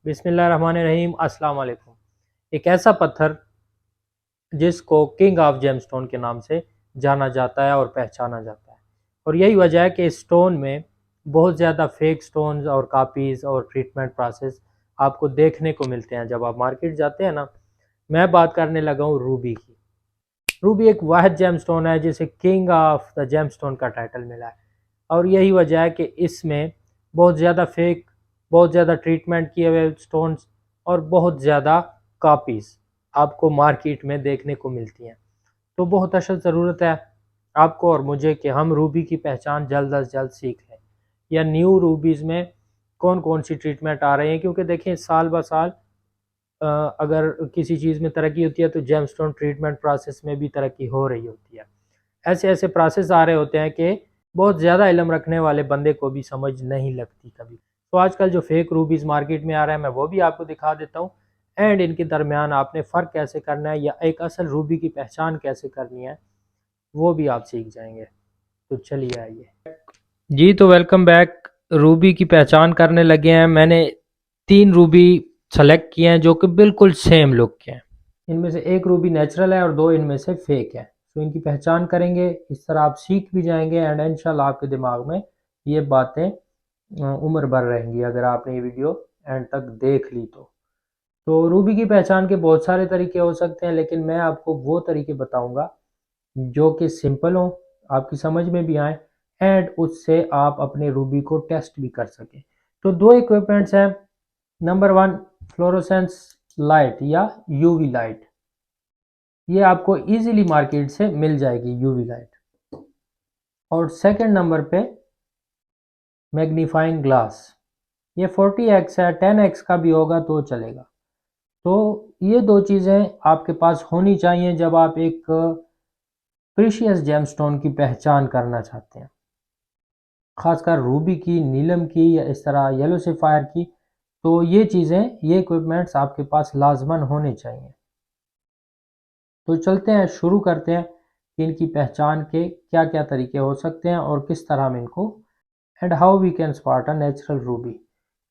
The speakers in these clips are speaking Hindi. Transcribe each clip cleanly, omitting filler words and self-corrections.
बिस्मिल्लाहिर्रहमानिर्रहीम। अस्सलाम वालेकुम। एक ऐसा पत्थर जिसको किंग ऑफ जेमस्टोन के नाम से जाना जाता है और पहचाना जाता है, और यही वजह है कि इस स्टोन में बहुत ज़्यादा फेक स्टोन्स और कापीज़ और ट्रीटमेंट प्रोसेस आपको देखने को मिलते हैं जब आप मार्केट जाते हैं ना। मैं बात करने लगा हूँ रूबी की। रूबी एक वाहिद जेमस्टोन है जिसे किंग ऑफ द जेमस्टोन का टाइटल मिला है, और यही वजह है कि इसमें बहुत ज़्यादा फेक, बहुत ज़्यादा ट्रीटमेंट किए हुए स्टोन्स और बहुत ज़्यादा कॉपीज़ आपको मार्केट में देखने को मिलती हैं। तो बहुत अशद ज़रूरत है आपको और मुझे कि हम रूबी की पहचान जल्द अज जल्द सीख लें, या न्यू रूबीज़ में कौन कौन सी ट्रीटमेंट आ रही हैं। क्योंकि देखें, साल ब साल अगर किसी चीज़ में तरक्की होती है तो जेमस्टोन ट्रीटमेंट प्रोसेस में भी तरक्की हो रही होती है। ऐसे ऐसे प्रोसेस आ रहे होते हैं कि बहुत ज़्यादा इल्म रखने वाले बंदे को भी समझ नहीं लगती कभी। तो आजकल जो फेक रूबीज़ मार्केट में आ रहा है, मैं वो भी आपको दिखा देता हूँ। एंड इनके दरमियान आपने फ़र्क कैसे करना है या एक असल रूबी की पहचान कैसे करनी है, वो भी आप सीख जाएंगे। तो चलिए आइए जी। तो वेलकम बैक। रूबी की पहचान करने लगे हैं। मैंने 3 रूबी सेलेक्ट किए हैं जो कि बिल्कुल सेम लुक के हैं। इनमें से एक रूबी नेचुरल है और 2 इनमें से फेक है। तो इनकी पहचान करेंगे, इस तरह आप सीख भी जाएंगे एंड इंशाल्लाह आपके दिमाग में ये बातें उम्र भर रहेंगी अगर आपने ये वीडियो एंड तक देख ली तो रूबी की पहचान के बहुत सारे तरीके हो सकते हैं, लेकिन मैं आपको वो तरीके बताऊंगा जो कि सिंपल हो, आपकी समझ में भी आए एंड उससे आप अपने रूबी को टेस्ट भी कर सकें। तो 2 इक्विपमेंट्स हैं। नंबर 1, फ्लोरोसेंस लाइट या यूवी लाइट। ये आपको इजीली मार्केट से मिल जाएगी यूवी लाइट। और सेकंड नंबर पे मैग्नीफाइंग ग्लास। ये 40x है, 10x का भी होगा तो चलेगा। तो ये 2 चीज़ें आपके पास होनी चाहिए जब आप एक प्रीशियस जेमस्टोन की पहचान करना चाहते हैं, खासकर रूबी की, नीलम की या इस तरह येलो सफायर की। तो ये चीज़ें, ये इक्विपमेंट्स आपके पास लाजमन होने चाहिए। तो चलते हैं, शुरू करते हैं कि इनकी पहचान के क्या क्या तरीके हो सकते हैं और किस तरह हम इनको and how we can spot a natural ruby.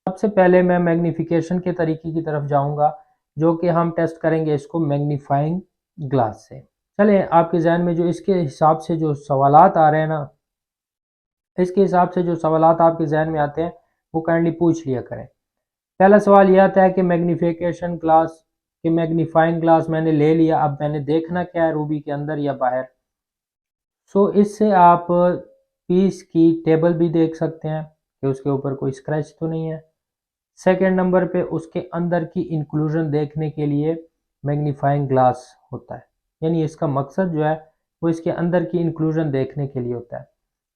सबसे पहले मैं मैग्नीफिकेशन के तरीके की तरफ जाऊंगा, जो कि हम टेस्ट करेंगे इसको मैग्नीफाइंग ग्लास से। चलें, आपके जहन में जो इसके हिसाब से जो सवालात आ रहे हैं ना, इसके हिसाब से जो सवालात आपके जहन में आते हैं वो काइंडली पूछ लिया करें। पहला सवाल यह आता है कि मैग्नीफिकेशन ग्लास कि मैग्नीफाइंग ग्लास मैंने ले लिया, अब मैंने देखना क्या है, रूबी के अंदर या बाहर। इससे आप पीस की टेबल भी देख सकते हैं कि उसके ऊपर कोई स्क्रैच तो नहीं है। सेकंड नंबर पे उसके अंदर की इंक्लूजन देखने के लिए मैग्नीफाइंग ग्लास होता है, यानी इसका मकसद जो है वो इसके अंदर की इंक्लूजन देखने के लिए होता है।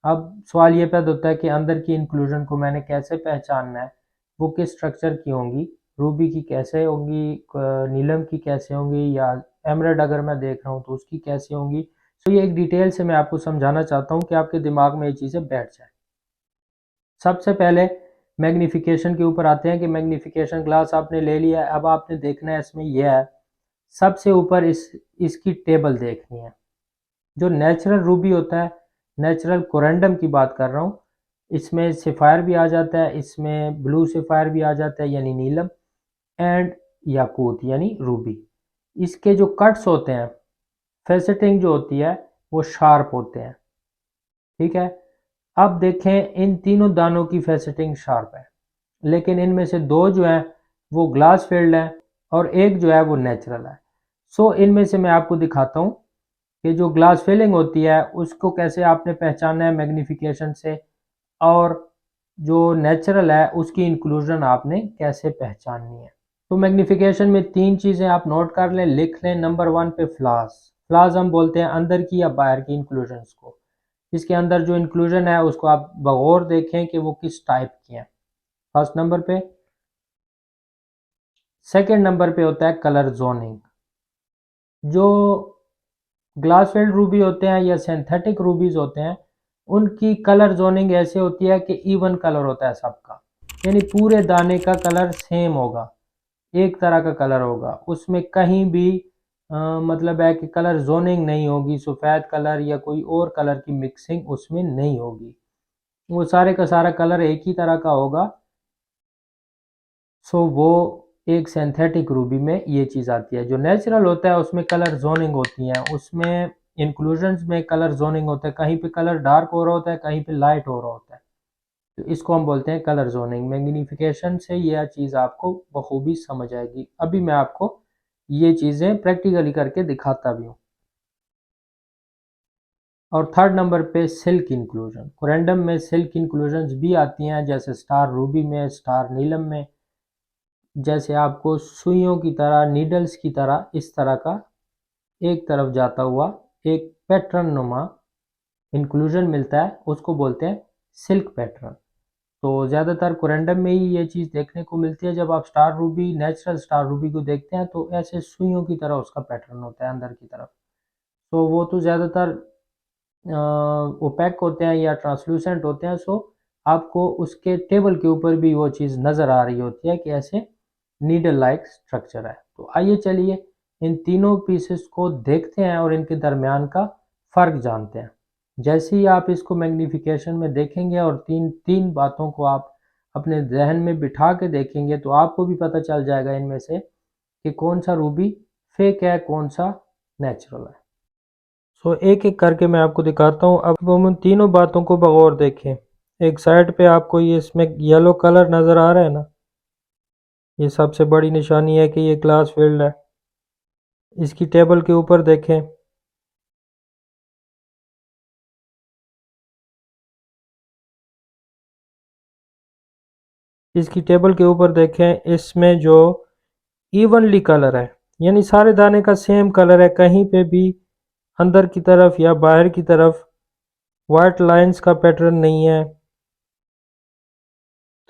अब सवाल ये पैदा होता है कि अंदर की इंक्लूजन को मैंने कैसे पहचानना है, वो किस स्ट्रक्चर की होंगी, रूबी की कैसे होंगी, नीलम की कैसे होंगी, या एमरेड अगर मैं देख रहा हूँ तो उसकी कैसे होंगी। तो ये एक डिटेल से मैं आपको समझाना चाहता हूँ कि आपके दिमाग में ये चीज़ें बैठ जाए। सबसे पहले मैग्नीफिकेशन के ऊपर आते हैं कि मैग्नीफिकेशन ग्लास आपने ले लिया है, अब आपने देखना है इसमें यह है, सबसे ऊपर इसकी टेबल देखनी है। जो नेचुरल रूबी होता है, नेचुरल कोरेंडम की बात कर रहा हूँ, इसमें सफ़ायर भी आ जाता है, इसमें ब्लू सफ़ायर भी आ जाता है यानी नीलम, एंड याकूत यानी रूबी। इसके जो कट्स होते हैं, फेसेटिंग जो होती है वो शार्प होते हैं। ठीक है, अब देखें इन तीनों दानों की फेसेटिंग शार्प है, लेकिन इनमें से 2 जो हैं वो ग्लास फील्ड है और एक जो है वो नेचुरल है। इनमें से मैं आपको दिखाता हूँ कि जो ग्लास फिलिंग होती है उसको कैसे आपने पहचानना है मैग्नीफिकेशन से, और जो नेचुरल है उसकी इंक्लूजन आपने कैसे पहचाननी है। तो मैग्नीफिकेशन में 3 चीज़ें आप नोट कर लें, लिख लें। नंबर 1 पे फ्लास। फ्लास हम बोलते हैं अंदर की या बाहर की इंक्लूजन्स को। इसके अंदर जो इंक्लूजन है उसको आप बगौर देखें कि वो किस टाइप की है, फर्स्ट नंबर पे। सेकंड नंबर पे होता है कलर जोनिंग। जो ग्लास फील्ड रूबी होते हैं या सिंथेटिक रूबीज होते हैं, उनकी कलर जोनिंग ऐसे होती है कि इवन कलर होता है सबका, यानी पूरे दाने का कलर सेम होगा, एक तरह का कलर होगा, उसमें कहीं भी मतलब है कि कलर जोनिंग नहीं होगी, सफ़ेद कलर या कोई और कलर की मिक्सिंग उसमें नहीं होगी। वो सारे का सारा कलर एक ही तरह का होगा, सो वो एक सिंथेटिक रूबी में ये चीज़ आती है। जो नेचुरल होता है उसमें कलर जोनिंग होती है, उसमें इंक्लूजन्स में कलर जोनिंग होता है, कहीं पे कलर डार्क हो रहा होता है, कहीं पे लाइट हो रहा होता है, तो इसको हम बोलते हैं कलर जोनिंग। मैग्नीफिकेशन से यह चीज़ आपको बखूबी समझ आएगी। अभी मैं आपको ये चीज़ें प्रैक्टिकली करके दिखाता भी हूँ। और थर्ड नंबर पे सिल्क इंक्लूजन। कोरेंडम में सिल्क इंक्लूजन्स भी आती हैं, जैसे स्टार रूबी में, स्टार नीलम में। जैसे आपको सुइयों की तरह, नीडल्स की तरह, इस तरह का एक तरफ जाता हुआ एक पैटर्न नुमा इंक्लूजन मिलता है, उसको बोलते हैं सिल्क पैटर्न। तो ज़्यादातर कोरेंडम में ही ये चीज़ देखने को मिलती है। जब आप star Ruby, natural star Ruby को देखते हैं तो ऐसे सुइयों की तरह उसका पैटर्न होता है अंदर की तरफ। तो वो तो ज़्यादातर ओपेक होते हैं या ट्रांसलूसेंट होते हैं, सो आपको उसके टेबल के ऊपर भी वो चीज़ नज़र आ रही होती है कि ऐसे नीडल लाइक स्ट्रक्चर है। तो आइए चलिए इन तीनों पीसेस को देखते हैं और इनके दरमियान का फ़र्क जानते हैं। जैसे ही आप इसको मैग्नीफिकेशन में देखेंगे और तीन तीन बातों को आप अपने जहन में बिठा के देखेंगे तो आपको भी पता चल जाएगा इनमें से कि कौन सा रूबी फेक है, कौन सा नेचुरल है। सो एक एक करके मैं आपको दिखाता हूँ। अब हम उन तीनों बातों को बगौर देखें। एक साइड पे आपको ये इसमें येलो कलर नज़र आ रहा है ना, ये सबसे बड़ी निशानी है कि ये ग्लास फील्ड है। इसकी टेबल के ऊपर देखें, इसकी टेबल के ऊपर देखें, इसमें जो इवनली कलर है, यानी सारे दाने का सेम कलर है, कहीं पे भी अंदर की तरफ या बाहर की तरफ वाइट लाइंस का पैटर्न नहीं है।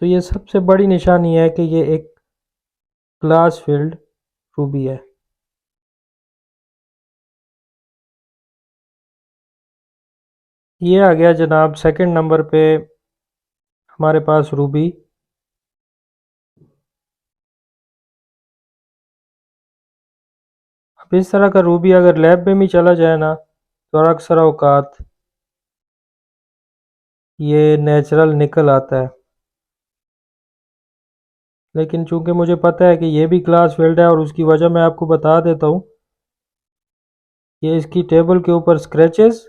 तो ये सबसे बड़ी निशानी है कि ये एक ग्लास फील्ड रूबी है। ये आ गया जनाब सेकंड नंबर पे हमारे पास रूबी। अब इस तरह का रूबी अगर लैब में भी चला जाए ना तो अक्सर औकात ये नेचुरल निकल आता है। लेकिन चूंकि मुझे पता है कि ये भी ग्लास फील्ड है और उसकी वजह मैं आपको बता देता हूँ। ये इसकी टेबल के ऊपर स्क्रैचेस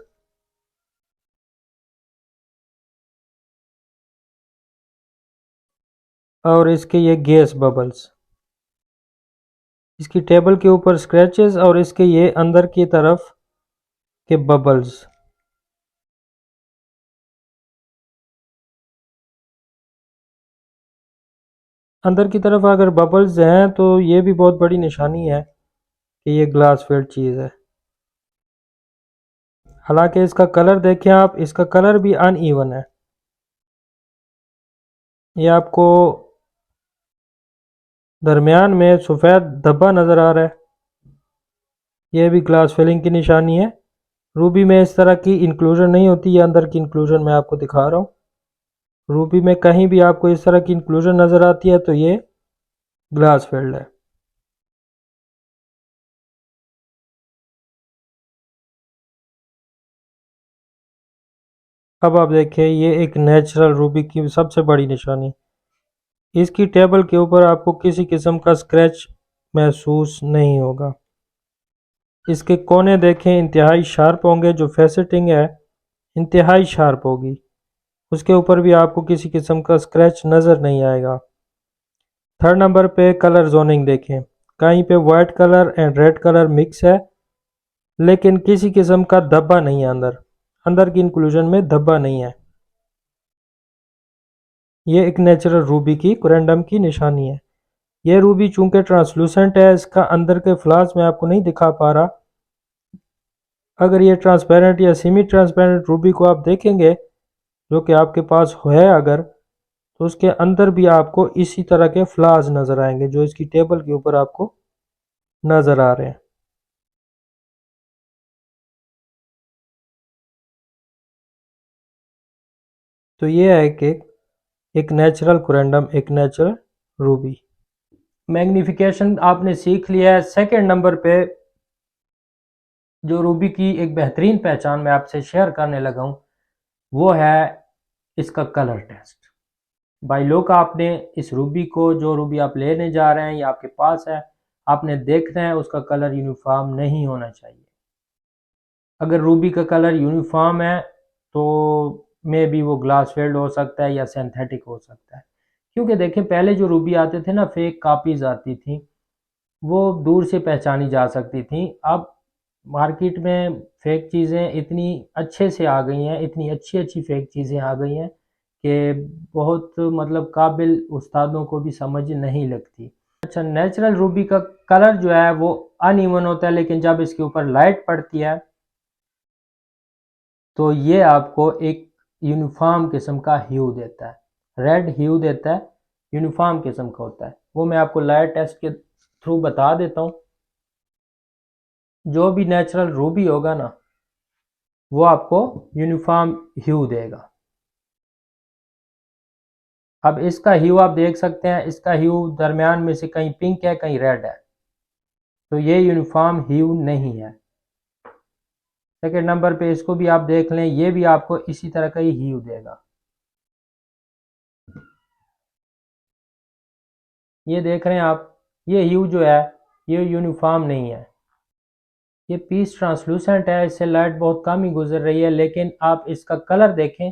और इसके ये गैस बबल्स, इसकी टेबल के ऊपर स्क्रैचेस और इसके ये अंदर की तरफ के बबल्स। अंदर की तरफ अगर बबल्स हैं तो ये भी बहुत बड़ी निशानी है कि ये ग्लास फील्ड चीज़ है। हालांकि इसका कलर देखें आप, इसका कलर भी अनइवन है। ये आपको दरमियान में सफ़ेद धब्बा नज़र आ रहा है, ये भी ग्लास फिलिंग की निशानी है। रूबी में इस तरह की इंक्लूजन नहीं होती, ये अंदर की इंक्लूजन मैं आपको दिखा रहा हूँ। रूबी में कहीं भी आपको इस तरह की इंक्लूजन नज़र आती है तो ये ग्लास फील्ड है। अब आप देखिए ये एक नेचुरल रूबी की सबसे बड़ी निशानी, इसकी टेबल के ऊपर आपको किसी किस्म का स्क्रैच महसूस नहीं होगा। इसके कोने देखें, इंतहाई शार्प होंगे, जो फेसेटिंग है इंतहाई शार्प होगी, उसके ऊपर भी आपको किसी किस्म का स्क्रैच नज़र नहीं आएगा। थर्ड नंबर पे कलर जोनिंग देखें, कहीं पे white colour and red colour mix है, लेकिन किसी किस्म का धब्बा नहीं है, अंदर अंदर की इंक्लूजन में धब्बा नहीं है। ये एक नेचुरल रूबी की, कोरेंडम की निशानी है। ये रूबी चूंकि ट्रांसलूसेंट है, इसका अंदर के फ्लास मैं आपको नहीं दिखा पा रहा। अगर ये ट्रांसपेरेंट या सेमी ट्रांसपेरेंट रूबी को आप देखेंगे, जो कि आपके पास है अगर, तो उसके अंदर भी आपको इसी तरह के फ्लास नज़र आएंगे जो इसकी टेबल के ऊपर आपको नज़र आ रहे हैं। तो ये है कि एक नेचुरल कोरेंडम, एक नेचुरल रूबी। मैग्नीफिकेशन आपने सीख लिया है। सेकंड नंबर पे जो रूबी की एक बेहतरीन पहचान मैं आपसे शेयर करने लगा हूँ वो है इसका कलर टेस्ट। बाय लॉ आपने इस रूबी को, जो रूबी आप लेने जा रहे हैं या आपके पास है, आपने देखना है उसका कलर यूनिफॉर्म नहीं होना चाहिए। अगर रूबी का कलर यूनिफॉर्म है तो मे बी वो ग्लास फेल्ड हो सकता है या सिंथेटिक हो सकता है। क्योंकि देखें पहले जो रूबी आते थे ना, फेक कापीज आती थी, वो दूर से पहचानी जा सकती थी। अब मार्केट में फेक चीज़ें इतनी अच्छे से आ गई हैं, इतनी अच्छी अच्छी फेक चीज़ें आ गई हैं कि बहुत मतलब काबिल उस्तादों को भी समझ नहीं लगती। अच्छा, नेचुरल रूबी का कलर जो है वो अनइवन होता है, लेकिन जब इसके ऊपर लाइट पड़ती है तो ये आपको एक यूनिफॉर्म किस्म का ह्यू देता है, रेड ह्यू देता है, यूनिफॉर्म किस्म का होता है। वो मैं आपको लाइट टेस्ट के थ्रू बता देता हूँ। जो भी नेचुरल रूबी होगा ना, वो आपको यूनिफॉर्म ह्यू देगा। अब इसका ह्यू आप देख सकते हैं, इसका ह्यू दरमियान में से कहीं पिंक है कहीं रेड है, तो ये यूनिफॉर्म ह्यू नहीं है। सेकेंड नंबर पे इसको भी आप देख लें, ये भी आपको इसी तरह का ही ह्यू देगा। ये देख रहे हैं आप, ये ह्यू जो है ये यूनिफॉर्म नहीं है। ये पीस ट्रांसलूसेंट है, इससे लाइट बहुत कम ही गुजर रही है, लेकिन आप इसका कलर देखें,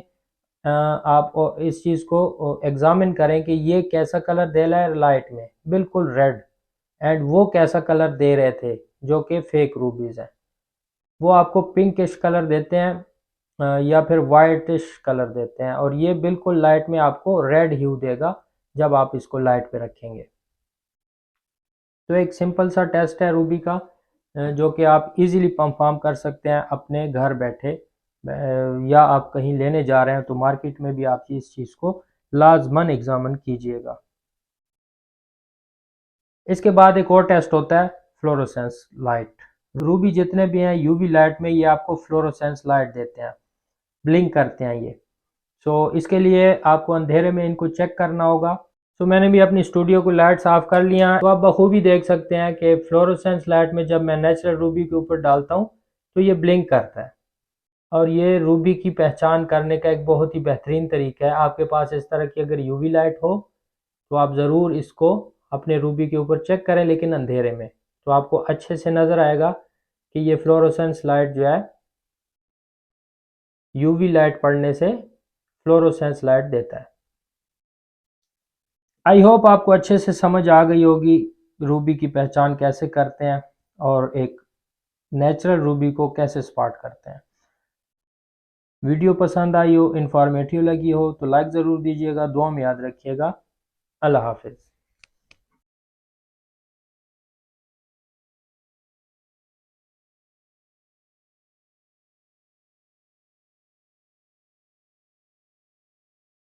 आप इस चीज़ को एग्जामिन करें कि ये कैसा कलर दे रहा है लाइट में, बिल्कुल रेड। एंड वो कैसा कलर दे रहे थे जो कि फेक रूबीज हैं, वो आपको पिंकिश कलर देते हैं या फिर वाइटिश कलर देते हैं, और ये बिल्कुल लाइट में आपको रेड ह्यू देगा जब आप इसको लाइट पे रखेंगे। तो एक सिंपल सा टेस्ट है रूबी का, जो कि आप इजीली परफॉर्म कर सकते हैं अपने घर बैठे, या आप कहीं लेने जा रहे हैं तो मार्केट में भी आप इस चीज़ को लाजमन एग्जामिन कीजिएगा। इसके बाद एक और टेस्ट होता है फ्लोरोसेंस लाइट। रूबी जितने भी हैं यूवी लाइट में ये आपको फ्लोरोसेंस लाइट देते हैं, ब्लिंक करते हैं ये। सो इसके लिए आपको अंधेरे में इनको चेक करना होगा। तो मैंने भी अपनी स्टूडियो को लाइट साफ़ कर लिया, तो आप बखूबी देख सकते हैं कि फ्लोरोसेंस लाइट में जब मैं नेचुरल रूबी के ऊपर डालता हूँ तो ये ब्लिंक करता है। और ये रूबी की पहचान करने का एक बहुत ही बेहतरीन तरीका है। आपके पास इस तरह की अगर यूवी लाइट हो तो आप ज़रूर इसको अपने रूबी के ऊपर चेक करें, लेकिन अंधेरे में, तो आपको अच्छे से नज़र आएगा कि ये फ्लोरोसेंस लाइट जो है यूवी लाइट पड़ने से फ्लोरोसेंस लाइट देता है। आई होप आपको अच्छे से समझ आ गई होगी रूबी की पहचान कैसे करते हैं और एक नेचुरल रूबी को कैसे स्पॉट करते हैं। वीडियो पसंद आई हो, इन्फॉर्मेटिव लगी हो तो लाइक ज़रूर दीजिएगा, दुआ में याद रखिएगा। अल्लाह हाफिज़।